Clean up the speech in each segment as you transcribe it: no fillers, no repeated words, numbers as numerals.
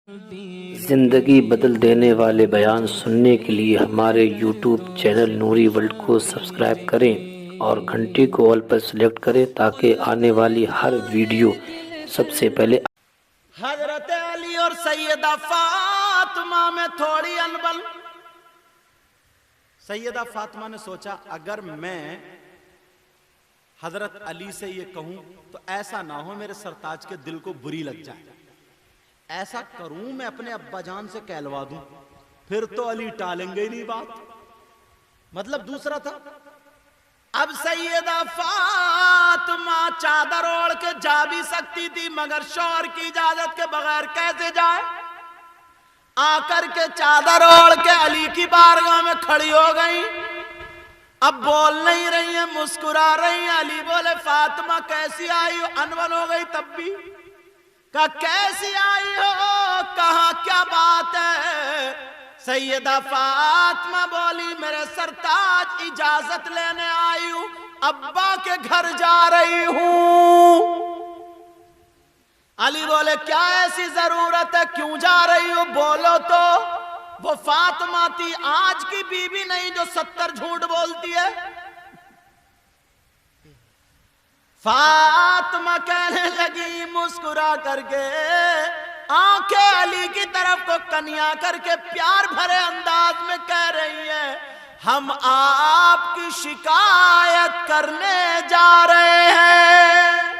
زندگی بدل دینے والے بیان سننے کے لیے ہمارے یوٹیوب چینل نوری ورلڈ کو سبسکرائب کریں اور گھنٹی کو آل پر سلیکٹ کریں تاکہ آنے والی ہر ویڈیو سب سے پہلے حضرت علی اور سیدہ فاطمہ میں تھوڑی انبل۔ سیدہ فاطمہ نے سوچا اگر میں حضرت علی سے یہ کہوں تو ایسا نہ ہو میرے سرتاج کے دل کو بری لگ جائے، ایسا کروں میں اپنے ابا جان سے کہلوا دوں، پھر تو علی ٹالیں گے ہی نہیں بات۔ مطلب دوسرا تھا، اب سیدہ فاطمہ چادر اوڑھ کے جا بھی سکتی تھی مگر شوہر کی اجازت کے بغیر کیسے جائے؟ آ کر کے چادر اوڑھ کے علی کی بارگاہ میں کھڑی ہو گئی، اب بول نہیں رہی ہیں، مسکرا رہی ہیں۔ علی بولے فاطمہ کیسی آئی ہو؟ انون ہو گئی تب بھی، کہا کیسی آئی ہو، کہا کیا بات ہے؟ سیدہ فاطمہ بولی میرے سرتاج اجازت لینے آئی ہوں، ابا کے گھر جا رہی ہوں۔ علی بولے کیا ایسی ضرورت ہے، کیوں جا رہی ہو، بولو تو۔ وہ فاطمہ تھی آج کی بیوی نہیں جو 70 جھوٹ بولتی ہے۔ فاطمہ کہنے لگی مسکرا کر کے، آنکھیں علی کی طرف کو کنیا کر کے پیار بھرے انداز میں کہہ رہی ہیں، ہم آپ کی شکایت کرنے جا رہے ہیں۔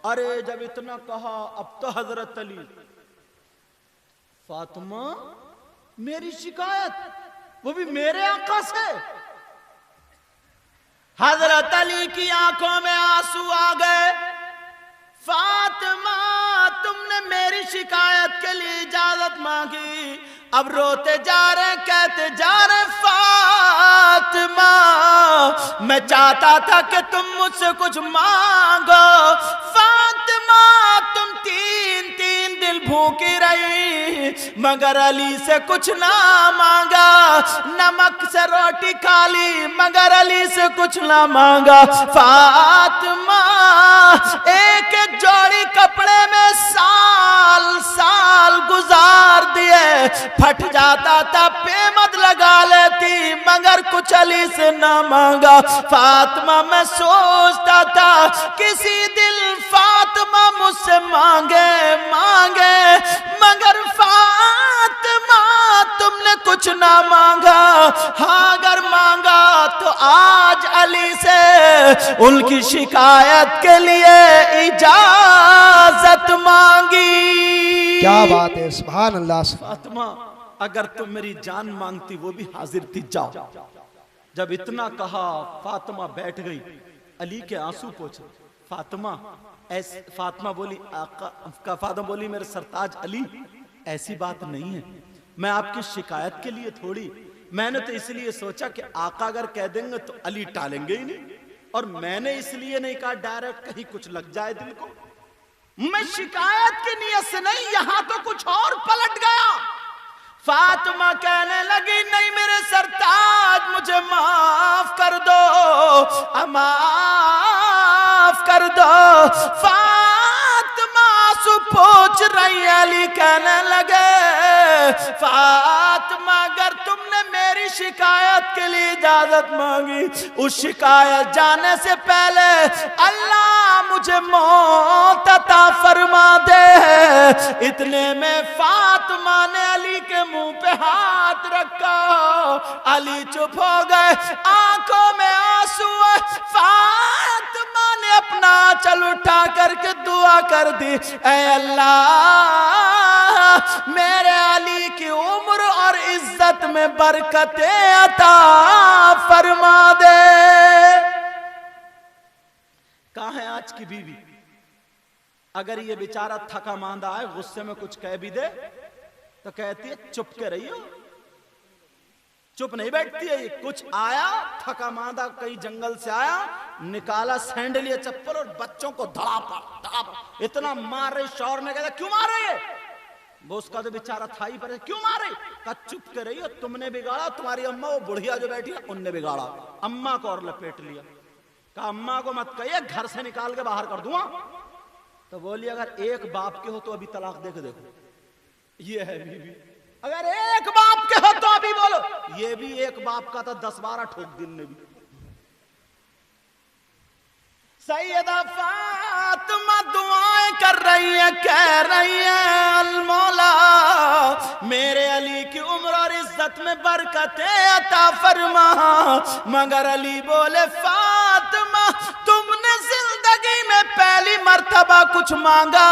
ارے جب اتنا کہا اب تو حضرت علی، فاطمہ میری شکایت، وہ بھی میرے آقا سے؟ حضرت علی کی آنکھوں میں آنسو آ گئے۔ فاطمہ تم نے میری شکایت کے لیے اجازت مانگی، اب روتے جا رہے کہتے جا رہے فاطمہ میں چاہتا تھا کہ تم مجھ سے کچھ مانگو۔ فاطمہ تم تین دن بھوکی رہی مگر علی سے کچھ نہ مانگا، نمک سے روٹی کھا لی مگر علی سے کچھ نہ مانگا۔ فاطمہ ایک ایک جوڑی کپڑے میں سال گزار دیے، پھٹ جاتا تھا پیمد لگا لیتی مگر کچھ علی سے نہ مانگا۔ فاطمہ میں سوچتا تھا کسی دل فاطمہ مجھ سے مانگے مگر فاطمہ تم نے کچھ نہ مانگا، ہاں اگر مانگا تو آج علی سے ان کی شکایت کے لیے اجازت مانگی۔ کیا بات ہے، سبحان اللہ۔ فاطمہ اگر تم میری جان مانگتی وہ بھی حاضر تھی، جاؤ۔ جب اتنا کہا فاطمہ بیٹھ گئی، علی کے آنسو پوچھے۔ فاطمہ بولی فاطمہ بولی میرے سرتاج علی ایسی بات نہیں ہے، میں آپ کی شکایت کے لیے تھوڑی، میں نے تو اس لیے سوچا کہ آقا اگر کہہ دیں گے تو علی ٹالیں گے ہی نہیں، اور میں نے اس لیے نہیں کہا ڈائریکٹ کہیں کچھ لگ جائے دل کو، میں شکایت کی نیت سے نہیں، یہاں تو کچھ اور پلٹ گیا۔ فاطمہ کہنے لگی نہیں میرے سرتاج مجھے معاف کر دو، معاف کر دو۔ فاطمہ آنسو پوچھ رہی، علی کہنے لگے فاطمہ اگر تم نے میری شکایت کے لیے اجازت مانگی، اس شکایت جانے سے پہلے اللہ مجھے موت عطا فرما دے۔ اتنے میں فاطمہ نے علی کے منہ پہ ہاتھ رکھا، علی چپ ہو گئے، آنکھوں میں آنسو ہے۔ فاطمہ نے اپنا آنچل اٹھا کر کے دعا کر دی، اے اللہ میرے علی کی عمر اور عزت میں برکتیں عطا فرما دے۔ کہاں ہے آج کی بیوی؟ اگر یہ بیچارہ تھکا ماندہ ہے غصے میں کچھ کہہ بھی دے تو کہتی ہے چپ کے رہی ہو، چپ نہیں بیٹھتی ہے۔ یہ کچھ آیا تھکا ماندہ کئی جنگل سے آیا، نکالا سینڈل یا چپل اور بچوں کو دھڑاپا اتنا مار رہی، شوہر نے کہا کیوں مار رہی ہے؟ وہ اس کا تو بیچارہ تھا ہی پر کیوں مار رہی؟ کہا چپ کے رہی ہو، تم نے بگاڑا، تمہاری اماں وہ بڑھیا جو بیٹھی ہے ان نے بگاڑا، اماں کو اور لپیٹ لیا۔ کہا اماں کو مت کہیے گھر سے نکال کے باہر کر دوں۔ تو بولی اگر ایک باپ کے ہو تو ابھی طلاق دے کے دیکھو، یہ ہے بیوی. اگر ایک باپ کے ہو تو ابھی بولو. یہ بھی ایک باپ کا تھا, 10-12 ٹھوک دن نے بھی. سیدہ فاطمہ دعائیں کر رہی ہے, کہہ رہی ہے المولا میرے علی کی عمر اور عزت میں برکتیں عطا فرما. مگر علی بولے فاطمہ تم نے زندگی میں پہلی مرتبہ کچھ مانگا,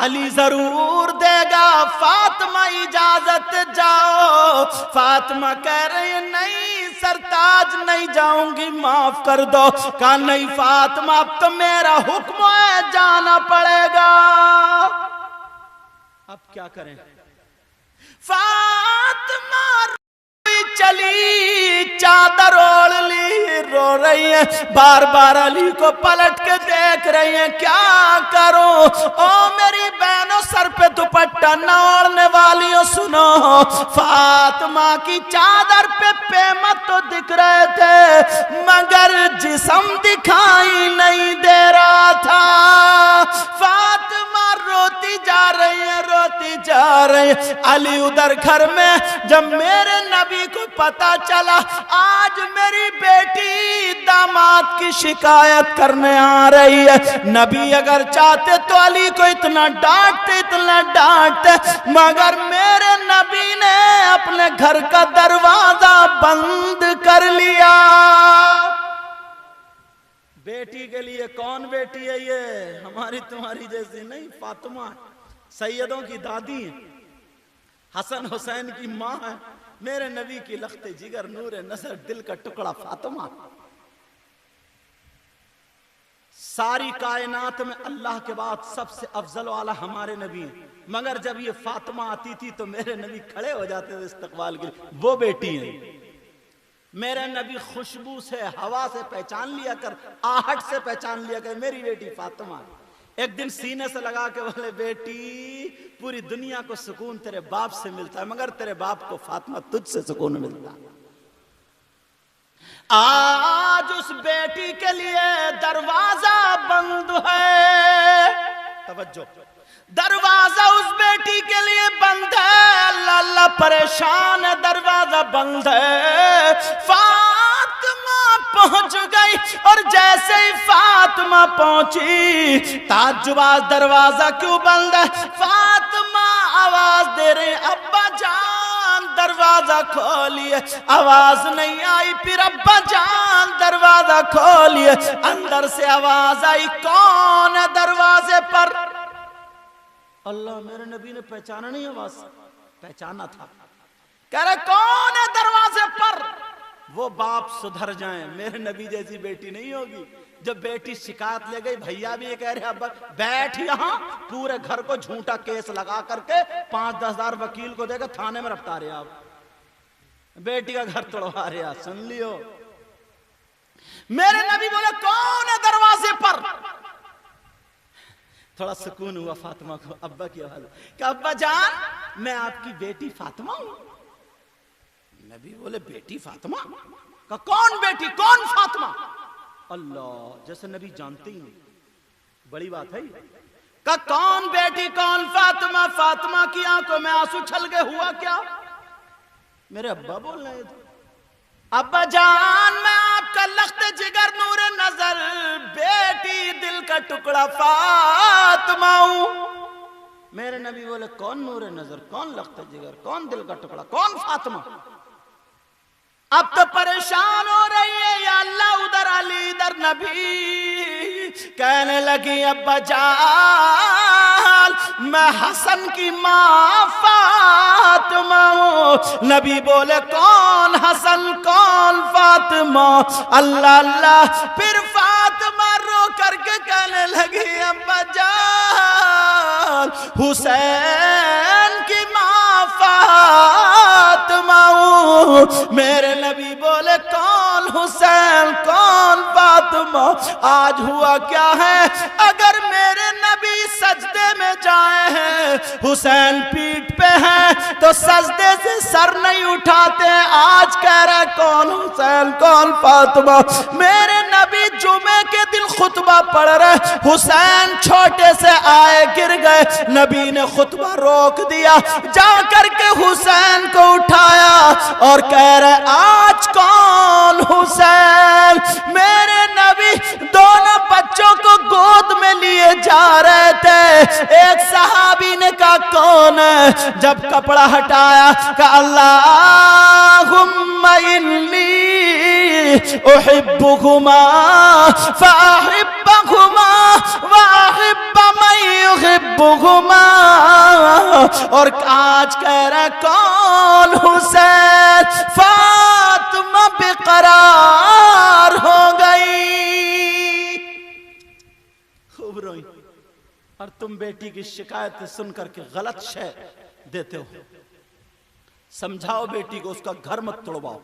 علی ضرور دے گا. فاطمہ اجازت جاؤ. فاطمہ کہہ رہی ہے نہیں سرتاج نہیں جاؤں گی, معاف کر دو. کہا نہیں فاطمہ اب تو میرا حکم ہے جانا پڑے گا. اب کیا کریں؟ فاطمہ چلی, چادر اوڑھ لی, رو رہی ہیں, بار بار علی کو پلٹ کے دیکھ رہی ہیں کیا کروں. او میری بہنوں سر پہ دوپٹہ نہ اوڑھنے والیوں سنو, فاطمہ کی چادر پہ پیمت تو دکھ رہے تھے مگر جسم دکھائی نہیں دے رہا تھا. فاطمہ روتی جا رہی ہے, روتی جا رہی ہے. علی ادھر گھر میں جب میرے نبی کو پتا چلا آج میری بیٹی داماد کی شکایت کرنے آ رہی ہے, نبی اگر چاہتے تو علی کو اتنا ڈانٹتے, مگر میرے نبی نے اپنے گھر کا دروازہ بند کر لیا. بیٹی کے لیے کون بیٹی ہے یہ؟ ہماری تمہاری جیسی نہیں, فاطمہ سیدوں کی دادی ہے, حسن حسین کی ماں ہے, میرے نبی کی لخت جگر نور نظر دل کا ٹکڑا فاطمہ. ساری کائنات میں اللہ کے بعد سب سے افضل والا ہمارے نبی ہیں, مگر جب یہ فاطمہ آتی تھی تو میرے نبی کھڑے ہو جاتے تھے استقبال کے لیے. وہ بیٹی ہیں میرے نبی, خوشبو سے ہوا سے پہچان لیا کر, آہٹ سے پہچان لیا کر میری بیٹی فاطمہ. ایک دن سینے سے لگا کے بولے بیٹی پوری دنیا کو سکون تیرے باپ سے ملتا ہے مگر تیرے باپ کو فاطمہ تجھ سے سکون ملتا ہے. آج اس بیٹی کے لیے دروازہ بند ہے. توجہ, دروازہ اس بیٹی کے لیے بند ہے. اللہ اللہ پریشان ہے, دروازہ بند ہے. فاطمہ پہنچ گئی اور جیسے ہی فاطمہ پہنچی تعجب, دروازہ کیوں بند ہے؟ فاطمہ آواز دے رہی ابا جان دروازہ کھولیے, آواز نہیں آئی. پھر ابا جان دروازہ کھولیے, اندر سے آواز آئی کون ہے دروازے پر؟ اللہ, میرے نبی نے پہچانا نہیں, آواز پہچانا تھا. کہہ رہے کون ہے دروازے پر؟ وہ باپ سدھر جائیں, میرے نبی جیسی بیٹی نہیں ہوگی. جب بیٹی شکایت لے گئی, بھیا بھی یہ کہہ رہے ابا بیٹھ یہاں, پورے گھر کو جھوٹا کیس لگا کر کے 5-10 ہزار وکیل کو دے کے تھانے میں رفتا رہے آپ, بیٹی کا گھر توڑوا رہے. سن لیو, میرے نبی بولے کون ہے دروازے پر؟ تھوڑا سکون ہوا فاطمہ کو. ابا کی آواز کہ ابا جان میں آپ کی بیٹی فاطمہ ہوں. نبی بولے بیٹی فاطمہ؟ کہ کون بیٹی, کون فاطمہ؟ اللہ, جیسے نبی جانتے ہی نہیں, بڑی بات ہے. کہ کون بیٹی کون فاطمہ؟ فاطمہ کی آنکھوں میں آنسو چھل گئے. ہوا کیا؟ میرے ابا بول رہے تھے ابا جان میں آپ کا لخت جگر نور نظر بیٹی دل کا ٹکڑا فاطمہ ہوں. میرے نبی بولے کون نور نظر, کون لخت جگر, کون دل کا ٹکڑا, کون فاطمہ؟ اب تو پریشان ہو رہی ہے, یا اللہ ادھر علی ادھر نبی. کہنے لگی ابا جان میں حسن کی ماں فاطمہ ہوں. نبی بولے کون حسن کون فاطمہ؟ اللہ اللہ. پھر فاطمہ رو کر کے کہنے لگی ابا جان حسین کی ماں فاطمہ ہوں. میرے نبی بولے کون حسین کون فاطمہ؟ آج ہوا کیا ہے, اگر میرے نبی سجدے میں جا آئے ہیں حسین پیٹ پہ ہیں تو سجدے سے سر نہیں اٹھاتے. آج کہہ رہے کون حسین کون فاطمہ. میرے نبی جمعے کے دن خطبہ پڑھ رہے, حسین چھوٹے سے آئے گر گئے, نبی نے خطبہ روک دیا, جا کر کے حسین کو اٹھایا اور کہہ رہے آج کون حسین. میرے نبی دونوں بچوں کو گود میں لیے جا رہے تھے. ایک صحابی نے کہا کون ہے؟ جب کپڑا ہٹایا کہ اللہم انی احبہما فاحبہما واحب من یحبہما. اور آج کہہ رہے کون حسین. فاطمہ بقرار ہو گئی. خوب روئی. اور تم بیٹی کی شکایت سن کر کے غلط شے دیتے ہو. سمجھاؤ بیٹی کو, اس کا گھر مت توڑواؤ.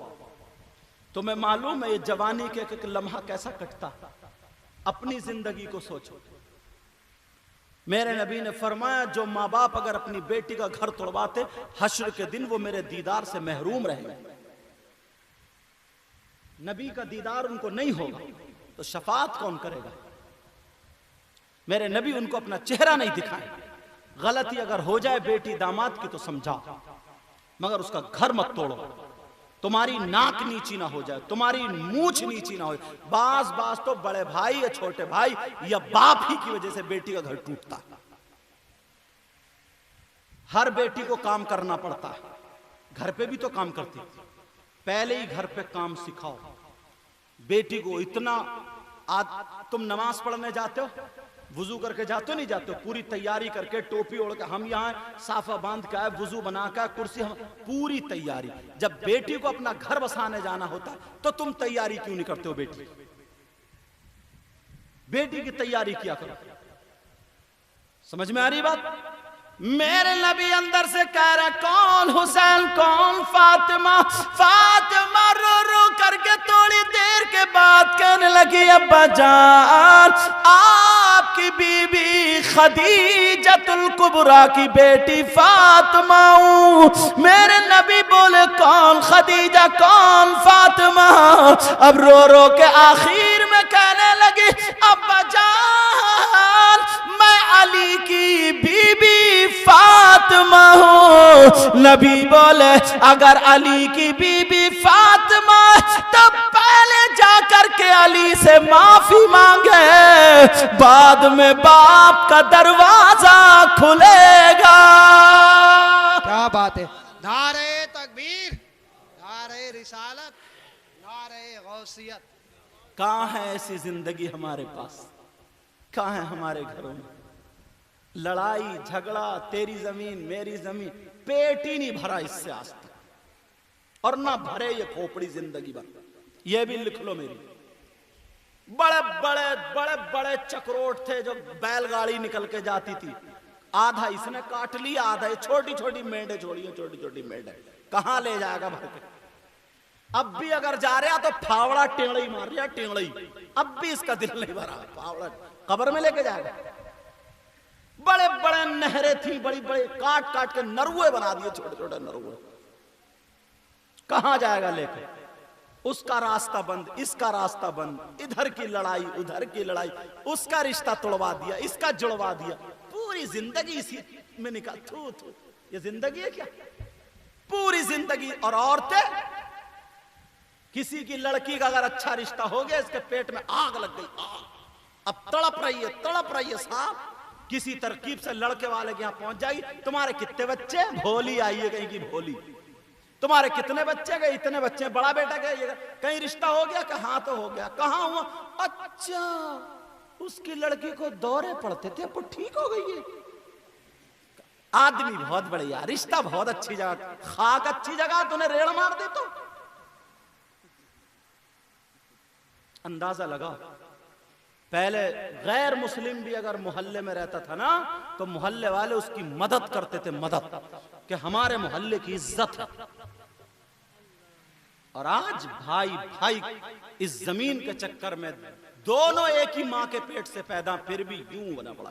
تمہیں معلوم ہے یہ جوانی کے ایک لمحہ کیسا کٹتا. اپنی زندگی کو سوچو. میرے نبی نے فرمایا جو ماں باپ اگر اپنی بیٹی کا گھر توڑواتے حشر کے دن وہ میرے دیدار سے محروم رہیں گے. نبی کا دیدار ان کو نہیں ہوگا تو شفاعت کون کرے گا؟ میرے نبی ان کو اپنا چہرہ نہیں دکھائیں. غلطی اگر ہو جائے بیٹی داماد کی تو سمجھا, مگر اس کا گھر مت توڑو. تمہاری ناک نیچی نہ ہو جائے, تمہاری مونچھ نیچی نہ ہو جائے. بعض تو بڑے بھائی یا چھوٹے بھائی یا باپ ہی کی وجہ سے بیٹی کا گھر ٹوٹتا. ہر بیٹی کو کام کرنا پڑتا ہے, گھر پہ بھی تو کام کرتی. پہلے ہی گھر پہ کام سکھاؤ بیٹی کو. اتنا تم نماز پڑھنے جاتے ہو, وضو کر کے جاتے ہو نہیں جاتے ہو؟ پوری تیاری کر کے ٹوپی اوڑھ کے ہم یہاں صافہ باندھ کے آئے, وضو بنا کے کرسی, ہم پوری تیاری. جب بیٹی کو اپنا گھر بسانے جانا ہوتا تو تم تیاری کیوں نہیں کرتے ہو؟ بیٹی کی تیاری کیا کرو. سمجھ میں آ رہی بات؟ میرے نبی اندر سے کہہ رہے کون حسین کون فاطمہ. فاطمہ رو رو کر کے تھوڑی دیر کے بعد کہنے لگی ابا جان آپ کی بی بی خدیجۃ الکبریٰ کی بیٹی فاطمہ ہوں. میرے نبی بولے کون خدیجہ کون فاطمہ. اب رو رو کے آخر میں کہنے لگی ابا جان میں علی کی بی بی فاطمہ ہوں. نبی بولے اگر علی کی بی بی فاطمہ تو پہلے جا کر کے علی سے معافی مانگے, بعد میں باپ کا دروازہ کھلے گا. کیا بات ہے. نعرہ تکبیر, نعرہ رسالت, نعرہ غوثیت. کہاں ہے ایسی زندگی ہمارے پاس؟ کہاں ہے ہمارے گھروں میں؟ لڑائی جھگڑا, تیری زمین میری زمین. پیٹ ہی نہیں بھرا اس سے آج تک, اور نہ بھرے یہ کھوپڑی زندگی بھر. یہ بھی لکھ لو میری. بڑے بڑے بڑے بڑے چکروٹ تھے جو بیل گاڑی نکل کے جاتی تھی, آدھا اس نے کاٹ لیا, آدھا یہ چھوٹی چھوٹی مینڈے چھوڑی ہیں, چھوٹی چھوٹی مینڈے. کہاں لے جائے گا بھر کے؟ اب بھی اگر جا رہا تو پھاوڑا ٹینگڑی مار رہا, ٹینگڑی. اب بھی اس کا دل نہیں بھرا, پھاوڑا قبر میں لے کے جائے گا. بڑے بڑے نہریں تھیں, بڑی بڑی کاٹ کاٹ کے نروے بنا دیے, چھوٹے چھوٹے نروے. کہاں جائے گا لے کے؟ اس کا راستہ بند, اس کا راستہ بند, ادھر کی لڑائی ادھر کی لڑائی, اس کا رشتہ توڑوا دیا, اس کا جڑوا دیا. پوری زندگی اسی میں نکال. تھو تھو, یہ زندگی ہے کیا؟ پوری زندگی. اور عورتیں, کسی کی لڑکی کا اگر اچھا رشتہ ہو گیا اس کے پیٹ میں آگ لگ گئی, اب تڑپ رہی ہے صاحب. کسی ترکیب سے لڑکے والے کے یہاں پہنچ جائے گی. تمہارے کتنے بچے؟ بھولی آئی ہے کہیں کی بھولی. تمہارے کتنے بچے گئے؟ اتنے بچے. بڑا بیٹا گئے, کہیں رشتہ ہو گیا کہ ہاں تو ہو گیا. کہاں ہوا؟ اچھا اس کی لڑکی کو دورے پڑتے تھے, اب ٹھیک ہو گئی ہے. آدمی بہت بڑھیا, رشتہ بہت اچھی جگہ, خاک اچھی جگہ, تو نے ریڑ مار دے. تو اندازہ لگا, پہلے غیر مسلم بھی اگر محلے میں رہتا تھا نا تو محلے والے اس کی مدد کرتے تھے, مدد, کہ ہمارے محلے کی عزت ہے. اور آج بھائی بھائی اس زمین کے چکر میں دونوں ایک ہی ماں کے پیٹ سے پیدا, پھر بھی یوں بنا پڑا.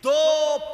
2